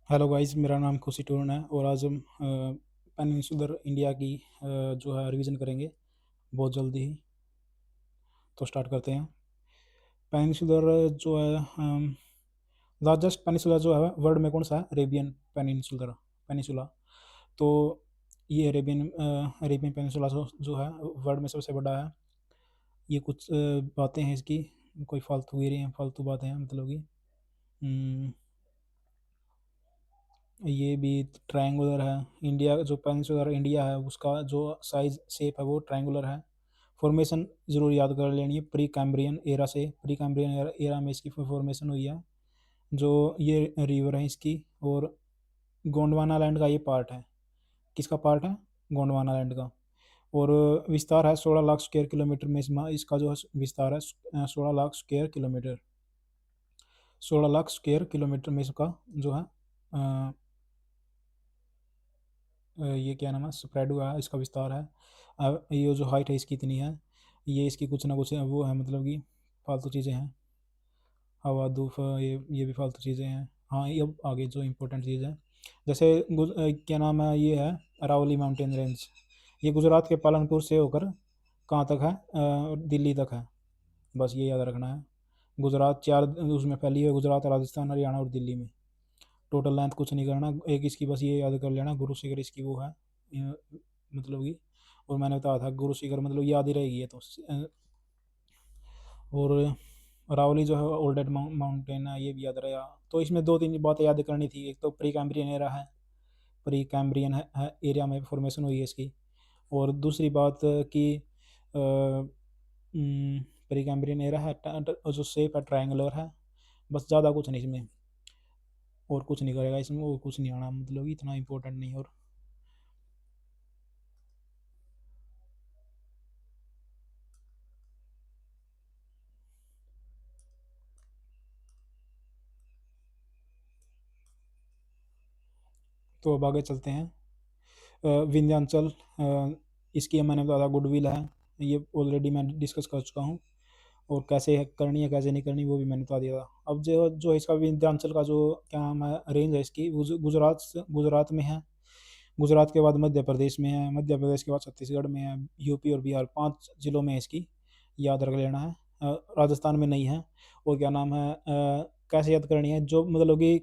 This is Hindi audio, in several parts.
हेलो गाइस, मेरा नाम खुशी टूरन है और आज हम पेनिनसुलर इंडिया की जो है रिवीजन करेंगे बहुत जल्दी ही। तो स्टार्ट करते हैं। पेनिनसुलर जो है लार्जेस्ट पेनिनसुला जो है वर्ल्ड में कौन सा है? Arabian peninsular peninsula. तो ये अरेबियन पेनिनसुला जो है वर्ल्ड में सबसे बड़ा है। ये कुछ बातें हैं इसकी, कोई फालतूगिरी हैं, फालतू बातें हैं मतलब कि हम्म, ये भी ट्रायंगुलर है। इंडिया जो पेनिनसुलर इंडिया है उसका जो साइज शेप है वो ट्रायंगुलर है। फॉर्मेशन ज़रूर याद कर लेनी है, प्री कैम्ब्रियन एरा से, प्री कैम्ब्रियन एरा में इसकी फॉर्मेशन हुई है। जो ये रिवर है इसकी, और गोंडवाना लैंड का ये पार्ट है। किसका पार्ट है? गोंडवाना लैंड का। और विस्तार है 16 लाख स्क्वायर किलोमीटर में। इसका जो है विस्तार है 16 lakh square kilometre. 16 lakh square kilometre में इसका जो है ये क्या नाम है, स्प्रेड हुआ है, इसका विस्तार है। ये जो हाइट है इसकी इतनी है। ये इसकी कुछ ना कुछ वो है, मतलब कि फालतू चीज़ें हैं। हवा धूप, ये भी फालतू चीज़ें हैं। हाँ, ये अब आगे जो इम्पोर्टेंट चीज़ है, जैसे क्या नाम है, ये है अरावली माउंटेन रेंज। ये गुजरात के पालनपुर से होकर कहाँ तक है? दिल्ली तक है। बस ये याद रखना है। गुजरात चार उसमें फैली है, गुजरात, राजस्थान, हरियाणा और दिल्ली में। टोटल लेंथ कुछ नहीं करना, एक इसकी बस ये याद कर लेना, गुरु शिखर इसकी वो है मतलब कि। और मैंने बताया था गुरु शिखर मतलब याद ही रहेगी ये तो। और अरावली जो है ओल्डेड माउंटेन है, ये भी याद रहेगा। तो इसमें दो तीन बातें याद करनी थी। एक तो प्री कैम्ब्रियन एरा है, प्री कैम्ब्रियन है एरिया में फॉर्मेशन हुई है इसकी। और दूसरी बात कि प्री कैम्ब्रियन एरा है, जो शेप है ट्रायंगुलर है। बस ज़्यादा कुछ नहीं इसमें, और कुछ नहीं करेगा इसमें, और कुछ नहीं आना, मतलब इतना इंपॉर्टेंट नहीं। और तो अब आगे चलते हैं। विंध्याचल, इसकी मैंने बताया गुडविल है, ये ऑलरेडी मैं डिस्कस कर चुका हूँ। और कैसे करनी है कैसे नहीं करनी वो भी मैंने बता दिया था। अब जो जो इसका विंध्याचल का जो क्या नाम है रेंज है इसकी, गुजरात में है। गुजरात के बाद मध्य प्रदेश में है, मध्य प्रदेश के बाद छत्तीसगढ़ में है, यूपी और बिहार, 5 जिलों में है इसकी। याद रख लेना है। राजस्थान में नहीं है। और क्या नाम है, कैसे याद करनी है, जो मतलब कि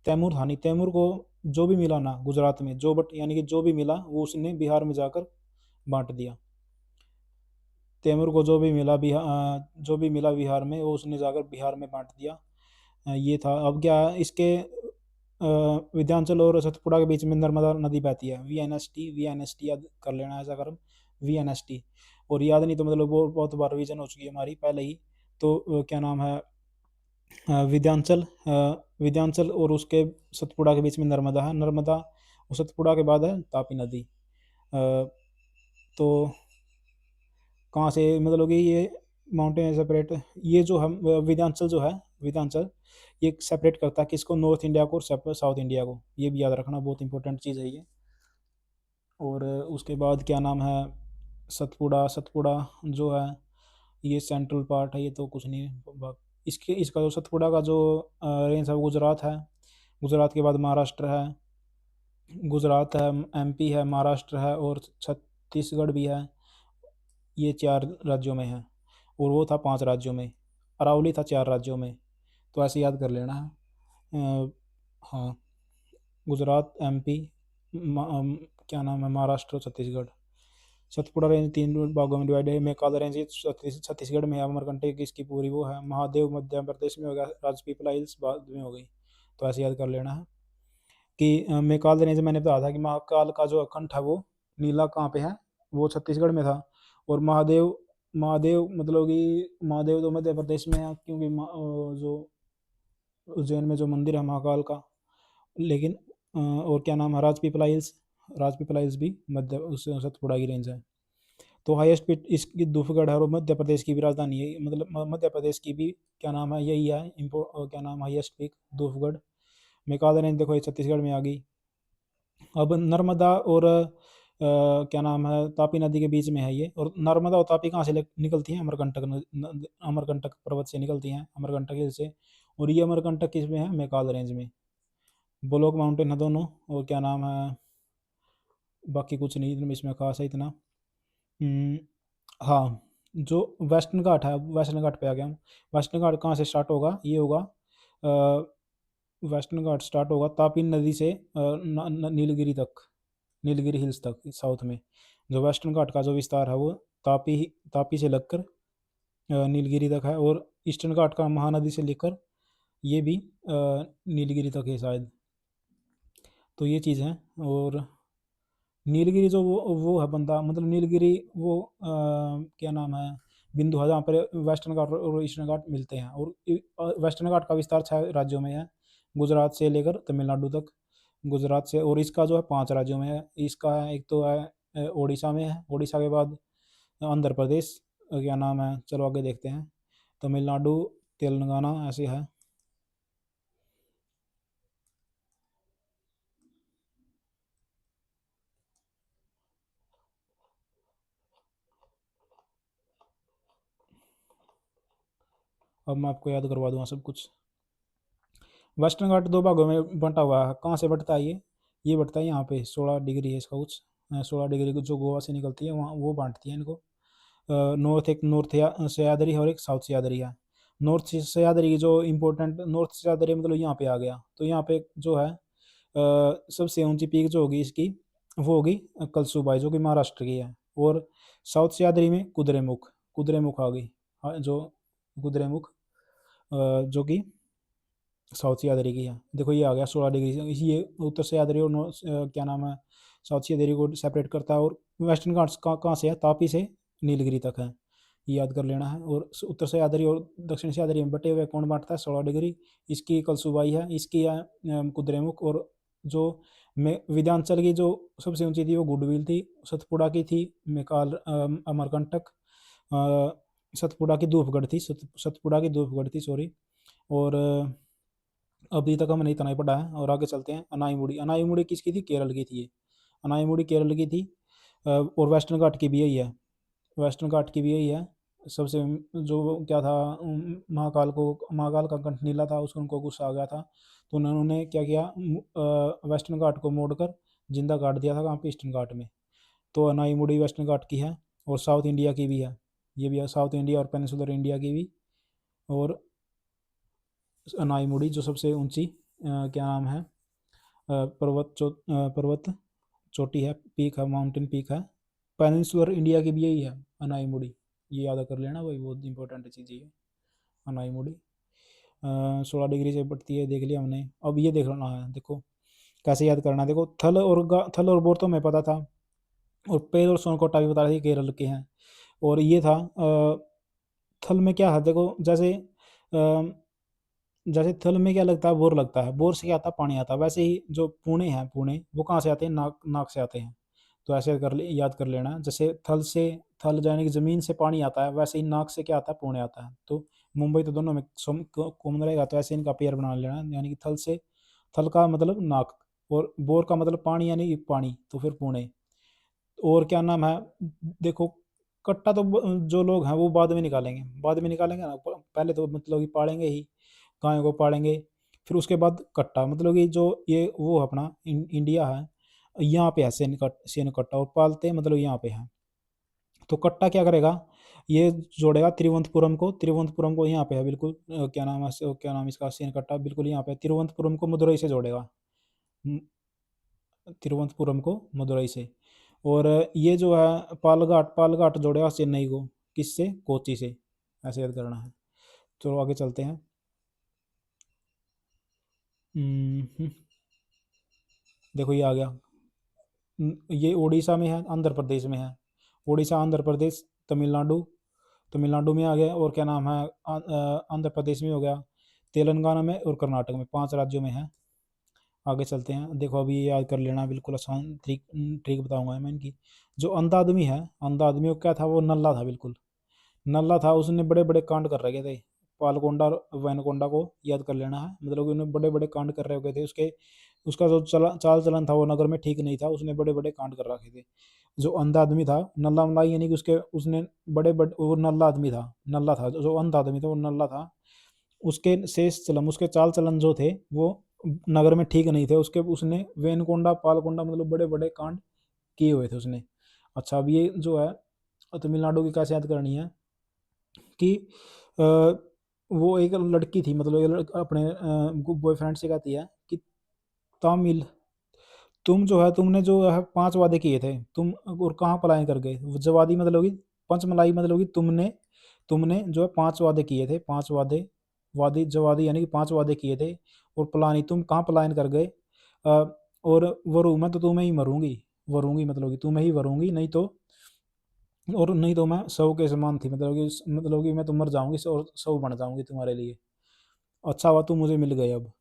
तैमूर था नहीं, तैमूर को जो भी मिला ना गुजरात में, जो बट यानी कि जो भी मिला वो उसने बिहार में जाकर बांट दिया। तैमूर को जो भी मिला जो भी मिला बिहार में वो उसने जाकर बिहार में बांट दिया। ये था। अब क्या है, इसके विंध्याचल और सतपुड़ा के बीच में नर्मदा नदी बहती है। वी एन एस टी याद कर लेना ऐसा कर्म, वी एन एस टी। और याद नहीं तो मतलब वो बहुत बार रिवीजन हो चुकी है हमारी पहले ही। तो क्या नाम है, विंध्याचल, विंध्याचल और उसके सतपुड़ा के बीच में नर्मदा है। नर्मदा और सतपुड़ा के बाद है तापी नदी। अ, तो कहाँ से मतलब कि ये माउंटेन सेपरेट, ये जो हम विंध्याचल जो है, विंध्याचल ये सेपरेट करता है किसको? नॉर्थ इंडिया को और साउथ इंडिया को। ये भी याद रखना, बहुत इंपॉर्टेंट चीज़ है ये। और उसके बाद क्या नाम है, सतपुड़ा, सतपुड़ा जो है ये सेंट्रल पार्ट है, ये तो कुछ नहीं इसके, इसका जो सतपुड़ा का जो रेंज है वो गुजरात है। गुजरात के बाद महाराष्ट्र है, गुजरात है, एमपी है, महाराष्ट्र है और छत्तीसगढ़ भी है। ये 4 राज्यों में है। और वो था 5 राज्यों में। अरावली था 4 राज्यों में। तो ऐसे याद कर लेना है। हाँ, गुजरात, एमपी, क्या नाम है, महाराष्ट्र और छत्तीसगढ़। सतपुड़ा रेंज 3 भागों में डिवाइड है। मेकाला रेंज ये छत्तीसगढ़ में है। अमरकंटक इसकी पूरी वो है। महादेव मध्य प्रदेश में हो गया, राजपीपला हिल्स बाद में हो गई। तो ऐसे याद कर लेना है कि मेकाल रेंज मैंने बताया था कि महाकाल का जो अखंड था वो नीला कहाँ पे है, वो छत्तीसगढ़ में था। और महादेव, महादेव मतलब कि महादेव तो मध्य प्रदेश में है, क्योंकि जो उज्जैन में जो मंदिर है महाकाल का। लेकिन और क्या नाम है, राजपीपला हिल्स, राजपीपला हिल्स भी मध्य उस सतपुड़ा की रेंज है। तो हाईएस्ट पीक इसकी धूपगढ़ है और मध्य प्रदेश की भी राजधानी है, मतलब मध्य प्रदेश की भी क्या नाम है यही है क्या नाम, highest peak Dhupgarh. Macaulay range देखो ये छत्तीसगढ़ में आ गई। अब नर्मदा और क्या नाम है, तापी नदी के बीच में है ये। और नर्मदा और तापी कहाँ से निकलती हैं? अमरकंटक अमरकंटक पर्वत से निकलती हैं, अमरकंटक हिल से। और ये अमरकंटक किस में है? मेकाल रेंज में। ब्लॉक माउंटेन है दोनों, और क्या नाम है, बाकी कुछ नहीं इनमें इसमें खास है इतना। हम्म, हाँ, जो वेस्टर्न घाट है, वेस्टर्न घाट पे आ गया हूँ। वेस्टर्न घाट कहाँ से स्टार्ट होगा, ये होगा वेस्टर्न घाट स्टार्ट होगा तापी नदी से नीलगिरी तक, नीलगिरी हिल्स तक साउथ में। जो वेस्टर्न घाट का जो विस्तार है वो तापी तापी से लगकर नीलगिरी तक है, और ईस्टर्न घाट का महानदी से लेकर ये भी नीलगिरी तक है शायद। तो ये चीज़ है। और नीलगिरी जो वो है बंदा, मतलब नीलगिरी वो क्या नाम है, बिंदु है जहाँ पर वेस्टर्न घाट और ईस्टर्न घाट मिलते हैं। और वेस्टर्न घाट का विस्तार 6 राज्यों में है, गुजरात से लेकर तमिलनाडु तक। गुजरात से, और इसका जो है 5 राज्यों में है। इसका है, एक तो है उड़ीसा में है, उड़ीसा के बाद आंध्र प्रदेश, क्या नाम है, चलो आगे देखते हैं, तमिलनाडु, तेलंगाना, ऐसे है। अब मैं आपको याद करवा दूंगा सब कुछ। वेस्टर्न घाट 2 भागों में बंटा हुआ है। कहाँ से बंटता है ये बंटता है यहाँ पे, 16 डिग्री है इसका कुछ, 16 डिग्री को जो गोवा से निकलती है वहाँ वो बांटती है इनको। नॉर्थ, एक नॉर्थ सह्याद्री है और एक साउथ सह्याद्री है। नॉर्थ सह्याद्री की जो इम्पोर्टेंट, नॉर्थ सह्याद्री मतलब यहाँ पे आ गया, तो यहाँ पे जो है सबसे ऊंची पीक जो होगी इसकी, वो होगी कलसूबाई, जो कि महाराष्ट्र की है। और साउथ सह्याद्री में कुद्रेमुख, कुद्रेमुख आ गई, हाँ, जो कुद्रेमुख जो कि साउथ सह्याद्री की है। देखो ये आ गया 16 डिग्री से, इसी ये उत्तर सह्याद्री और क्या नाम है, साउथ सह्याद्री को सेपरेट करता है। और वेस्टर्न घाट्स कहाँ से है, तापी से नीलगिरी तक है, ये याद कर लेना है। और उत्तर सह्याद्री और दक्षिण सह्याद्री में बटे हुए कौन बांटता है, 16 डिग्री। इसकी कलसुबाई है, इसकी है कुद्रेमुख। और जो में विंध्याचल की जो सबसे ऊंची थी वो गुडविल थी, सतपुड़ा की थी मेकाल, अमरकंटक, सतपुड़ा की धूपगढ़ थी, सतपुड़ा की धूपगढ़ थी, सॉरी। और अभी तक हमने इतना ही पढ़ा है, और आगे चलते हैं। अनाईमुड़ी, अनाईमुड़ी किसकी थी, केरल की थी ये। अनाईमुड़ी केरल की थी। और वेस्टर्न घाट की भी यही है, वेस्टर्न घाट की भी यही है। सबसे जो क्या था, महाकाल का कंठ नीला था, उसको उनको गुस्सा आ गया था, तो उन्होंने क्या किया, वेस्टर्न घाट को मोड़कर जिंदा गाड़ दिया था कहाँ पे, ईस्टर्न घाट में। तो अनाईमुड़ी वेस्टर्न घाट की है। और साउथ इंडिया की भी है, ये भी है, साउथ इंडिया और पेनिनसुलर इंडिया की भी। और अनाईमुड़ी जो सबसे ऊंची क्या नाम है, पर्वत चोटी है, पीक है, माउंटेन पीक है। पेनिनसुलर इंडिया की भी यही है, अनाईमुड़ी। ये याद कर लेना भाई, बहुत इंपॉर्टेंट चीज़ है ये, अनाईमुड़ी। 16 डिग्री से बढ़ती है, देख लिया हमने। अब ये देखना है, देखो कैसे याद करना है। देखो थल और बोर तो हमें पता था, और पेल और सोनकोटा भी बता रही थी केरल के हैं। और ये था थल में क्या है, देखो जैसे थल में क्या लगता है, बोर लगता है, बोर से क्या आता है, पानी आता है। वैसे ही जो पुणे है, पुणे वो कहाँ से आते हैं, नाक नाक से आते हैं। तो ऐसे याद कर लेना, जैसे थल यानी कि जमीन से पानी आता है, वैसे ही नाक से क्या आता है, पुणे आता है। तो मुंबई तो दोनों में कॉमन रहेगा, तो ऐसे इनका पेयर बना लेना, यानी कि थल का मतलब नाक, और बोर का मतलब पानी, यानी कि पानी, तो फिर पुणे। और क्या नाम है, देखो कट्टा तो जो लोग हैं वो बाद में निकालेंगे, बाद में निकालेंगे ना, पहले तो मतलब कि पालेंगे ही, गायों को पालेंगे। फिर उसके बाद कट्टा, मतलब कि जो ये वो अपना इंडिया है, यहाँ पे है सेन कट्टा, और पालते मतलब यहाँ पे है। तो कट्टा क्या करेगा, ये जोड़ेगा तिरुवनंतपुरम को यहाँ पे है बिल्कुल, क्या नाम है, क्या नाम इसका, सेन कट्टा बिल्कुल यहाँ पे है। तिरुवनंतपुरम को मदुरई से जोड़ेगा, तिरुवनंतपुरम को मदुरई से। और ये जो है पालघाट, पालघाट जोड़ेगा चेन्नई को, किससे, कोच्चि से। ऐसे याद करना है। चलो आगे चलते हैं। हम्म, देखो ये आ गया। ये उड़ीसा में है, आंध्र प्रदेश में है। उड़ीसा, आंध्र प्रदेश, तमिलनाडु, तमिलनाडु में आ गया। और क्या नाम है, आंध्र प्रदेश में हो गया, तेलंगाना में और कर्नाटक में, 5 राज्यों में है। आगे चलते हैं। देखो अभी ये याद कर लेना, बिल्कुल आसान ट्रिक, ट्रिक बताऊंगा मैं इनकी। जो अंधा आदमी है, अंधा आदमी वो क्या था, वो नल्ला था बिल्कुल, नल्ला था। उसने बड़े बड़े कांड कर रखे थे, पालकोंडा और वैनकोंडा को याद कर लेना है। मतलब कि उन्होंने बड़े बड़े कांड कर रखे थे, उसके उसका जो चाल चलन था वो नगर में ठीक नहीं था, उसने बड़े बड़े कांड कर रखे थे। जो अंधा आदमी था, नल्ला मलाई, यानी कि उसके उसने बड़े बड़े, वो नल्ला आदमी था, नल्ला था, जो अंधा आदमी था वो नल्ला था। उसके शेष चलन, उसके चाल चलन जो थे वो नगर में ठीक नहीं थे उसके, उसने वेनकोंडा पालकोंडा मतलब बड़े बड़े कांड किए हुए थे उसने। अच्छा, अब ये जो है तमिलनाडु की कैसे याद करनी है कि अ, वो एक लड़की थी, मतलब ये अपने बॉयफ्रेंड से कहती है कि तामिल, तुम जो है तुमने जो है 5 वादे किए थे तुम, और कहाँ पलायन कर गए? जवादी मतलब कि पंचमलाई मतलब कि तुमने तुमने जो है 5 वादे किए थे, 5 वादे, वादी जवादी यानी कि 5 वादे किए थे, और पलायनी तुम कहाँ पलायन कर गए? और वरू मैं तो तुम्हें ही मरूंगी, वरूंगी मतलब कि तुम्हें ही वरूंगी, नहीं तो, और नहीं तो मैं शव के समान थी, मतलब कि मैं तो मर जाऊंगी और शव बन जाऊंगी तुम्हारे लिए। अच्छा हुआ तुम मुझे मिल गए। अब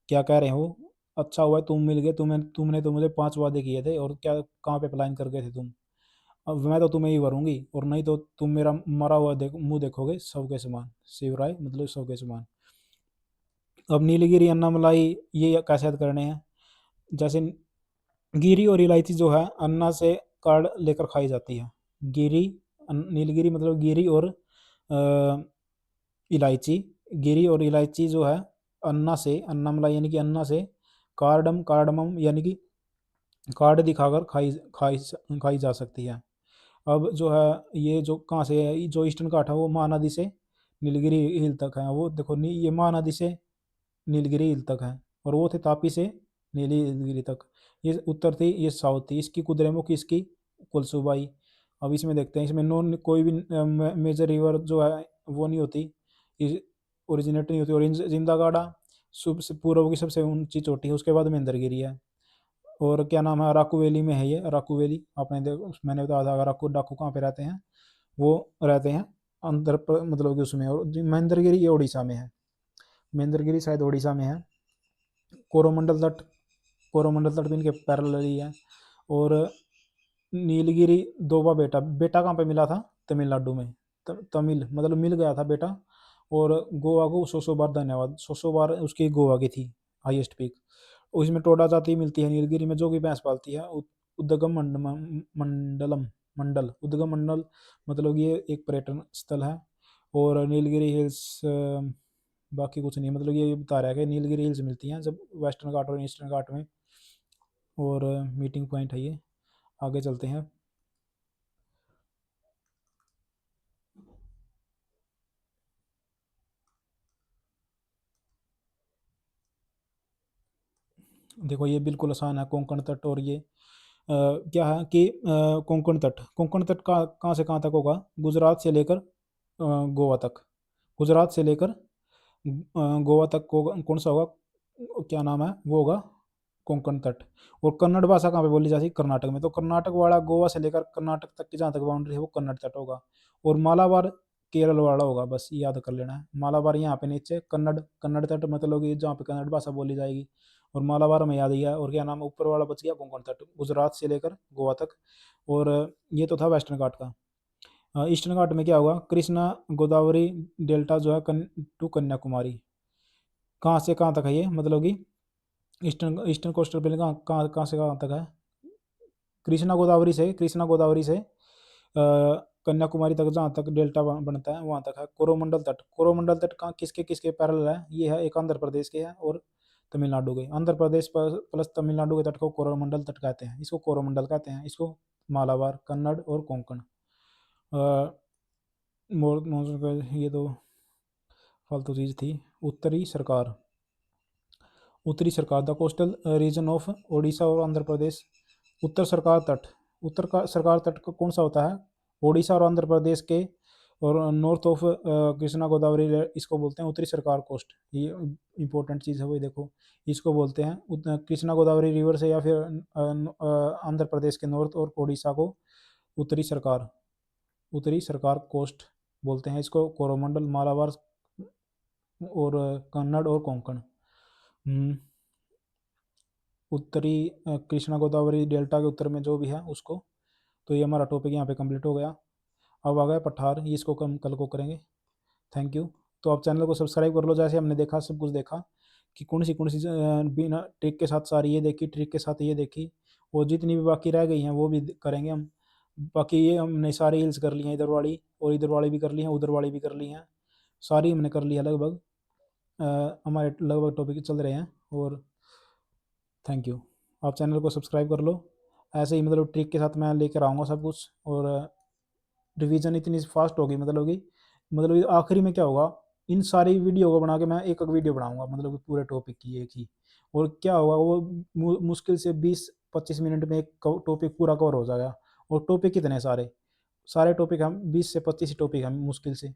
क्या कह रहे हो? अच्छा हुआ तुम मिल गए, तुमने तो मुझे 5 वादे किए थे, और क्या कहाँ पे पलायन कर गए थे तुम? अब मैं तो तुम्हें ही वरूंगी, और नहीं तो तुम मेरा मरा हुआ मुंह देखोगे शव के समान, शिवराय मतलब शव के समान। अब नीलगिरी अन्नामलाई ये कैसे याद करने हैं? जैसे गिरी और इलायची जो है अन्ना से कार्ड लेकर खाई जाती है। गिरी, नीलगिरी मतलब गिरी और इलायची, गिरी और इलायची जो है अन्ना से, अन्नामलाई यानी कि अन्ना से, कार्डम कार्डमम यानी कि कार्ड दिखाकर खाई खाई खाई जा सकती है। अब जो है ये जो कहाँ से है, जो ईस्टर्न घाट है वो महानदी से नीलगिरी हिल तक है। वो देखो ये महानदी से नीलगिरी हिल तक है, और वो थे तापी से नीलगिरी तक। ये उत्तर थी, ये साउथ थी। इसकी कुद्रेमुख, इसकी कुलसुबाई। अब इसमें देखते हैं, इसमें नॉन कोई भी मेजर रिवर जो है वो नहीं होती, ओरिजिनेट नहीं होती। और जिंदा गाड़ा पूर्व की सबसे ऊंची चोटी है, उसके बाद महेंद्रगिरी है। और क्या नाम है, अराकू वैली में है ये, अराकू वैली। आपने देखो मैंने बताया था अराकू डाकू कहाँ पे रहते हैं, वो रहते हैं मतलब कि उसमें। और महेंद्रगिरी ये उड़ीसा में है, महेंद्रगिरी शायद उड़ीसा में है। कोरोमंडल तट, कोरोमंडल तट भी इनके पैरेलल ही है। और नीलगिरी दोबा बेटा, बेटा कहाँ पे मिला था? तमिलनाडु में। तमिल मतलब मिल गया था बेटा। और गोवा को 100 बार धन्यवाद, 100 बार उसकी गोवा की थी हाईएस्ट पीक। उसमें टोडा जाति मिलती है नीलगिरी में, जो कि भैंस पालती है। उद्गम मंडलम, मंडल उद्गम मंडल मतलब ये एक पर्यटन स्थल है। और नीलगिरी हिल्स, बाकी कुछ नहीं, मतलब ये बता रहा है कि नीलगिरी हिल्स मिलती हैं जब वेस्टर्न घाट और ईस्टर्न घाट में। और मीटिंग पॉइंट है ये। आगे चलते हैं। देखो ये बिल्कुल आसान है, कोंकण तट। और ये क्या है कि कोंकण तट, कोंकण तट का कहाँ से कहाँ तक होगा? गुजरात से लेकर गोवा तक, गुजरात से लेकर गोवा तक को कौन सा होगा? क्या नाम है वो? होगा कोंकण तट। और कन्नड़ भाषा कहाँ पे बोली जाती है? कर्नाटक में। तो कर्नाटक वाला गोवा से लेकर कर्नाटक तक की जहाँ तक बाउंड्री है वो कन्नड़ तट होगा। और मालाबार केरल वाला होगा, बस ये याद कर लेना है। मालाबार यहाँ पे नीचे, कन्नड़, कन्नड़ तट मतलब कि जहाँ पे कन्नड़ भाषा बोली जाएगी। और मालाबार में याद ही है। और क्या नाम है ऊपर वाला बच गया? कोंकण तट, गुजरात से लेकर गोवा तक। और ये तो था वेस्टर्न घाट का। ईस्टर्न घाट में क्या होगा? कृष्णा गोदावरी डेल्टा जो है टू कन्याकुमारी। कहाँ से कहाँ तक है ये? मतलब कि ईस्टर्न ईस्टर्न कोस्टल बेल्ट कहाँ कहाँ कहाँ से कहाँ तक है? कृष्णा गोदावरी से, कृष्णा गोदावरी से कन्याकुमारी तक, जहाँ तक डेल्टा बनता है वहाँ तक है। कोरोमंडल तट, कोरोमंडल तट कहाँ किसके किसके पैरेलल है? ये है एक आंध्र प्रदेश के है और तमिलनाडु के। आंध्र प्रदेश प्लस तमिलनाडु के तट को कोरोमंडल तट कहते हैं, इसको कोरोमंडल कहते हैं, इसको मालाबार, कन्नड़ और कोंकण। मॉनसून का ये तो फालतू चीज़ थी। उत्तरी सरकार, उत्तरी सरकार the coastal region of Odisha और आंध्र प्रदेश। उत्तर सरकार तट, उत्तर का सरकार तट का कौन सा होता है? ओडिशा और आंध्र प्रदेश के। और नॉर्थ ऑफ कृष्णा गोदावरी इसको बोलते हैं उत्तरी सरकार कोस्ट। ये इंपॉर्टेंट चीज़ है वो, देखो इसको बोलते हैं कृष्णा गोदावरी रिवर से, या फिर आंध्र प्रदेश के नॉर्थ और ओडिशा को उत्तरी सरकार, उत्तरी सरकार कोस्ट बोलते हैं। इसको कोरोमंडल, मालाबार और कन्नड़ और कोंकण। हम्म, उत्तरी कृष्णा गोदावरी डेल्टा के उत्तर में जो भी है उसको। तो ये हमारा टॉपिक यहाँ पे कंप्लीट हो गया। अब आ गया पठार, ये इसको कम कल को करेंगे। Thank you. तो आप चैनल को सब्सक्राइब कर लो। जैसे हमने देखा, सब कुछ देखा कि कौन सी बिना ट्रिक के साथ सारी ये देखी, ट्रिक के साथ ये देखी, और जितनी भी बाकी रह गई हैं वो भी करेंगे हम। बाकी ये हमने सारी हिल्स कर ली हैं, इधर वाली और इधर वाली भी कर ली हैं, उधर वाली भी कर ली हैं, सारी हमने कर ली है लगभग। हमारे लगभग टॉपिक चल रहे हैं। और थैंक यू। आप चैनल को सब्सक्राइब कर लो। ऐसे ही मतलब ट्रिक के साथ मैं लेकर आऊँगा सब कुछ। और रिवीजन इतनी फास्ट होगी मतलब ये आखिरी में क्या होगा, इन सारी वीडियो को बना के मैं एक एक वीडियो बनाऊंगा मतलब कि पूरे टॉपिक की एक ही। और क्या होगा वो मुश्किल से 20-25 मिनट में एक टॉपिक पूरा कवर हो जाएगा। और टॉपिक कितने सारे सारे टॉपिक हम 20 से 25 टॉपिक हम मुश्किल से,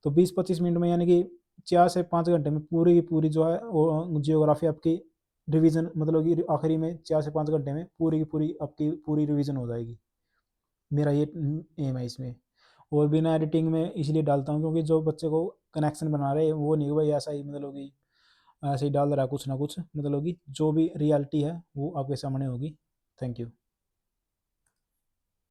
तो 20-25 मिनट में यानी कि 4 से 5 घंटे में पूरी की पूरी जो है वो जियोग्राफी आपकी रिवीजन मतलब कि आखिरी में 4 से 5 घंटे में पूरी की पूरी आपकी पूरी रिवीजन हो जाएगी। मेरा ये एम है इसमें। और बिना एडिटिंग में इसलिए डालता हूँ क्योंकि जो बच्चे को कनेक्शन बना रहे हैं वो नहीं कि भाई ऐसा ही मतलब कि ऐसे ही डाल रहा है कुछ ना कुछ, मतलब कि जो भी रियलिटी है वो आपके सामने होगी। Thank you.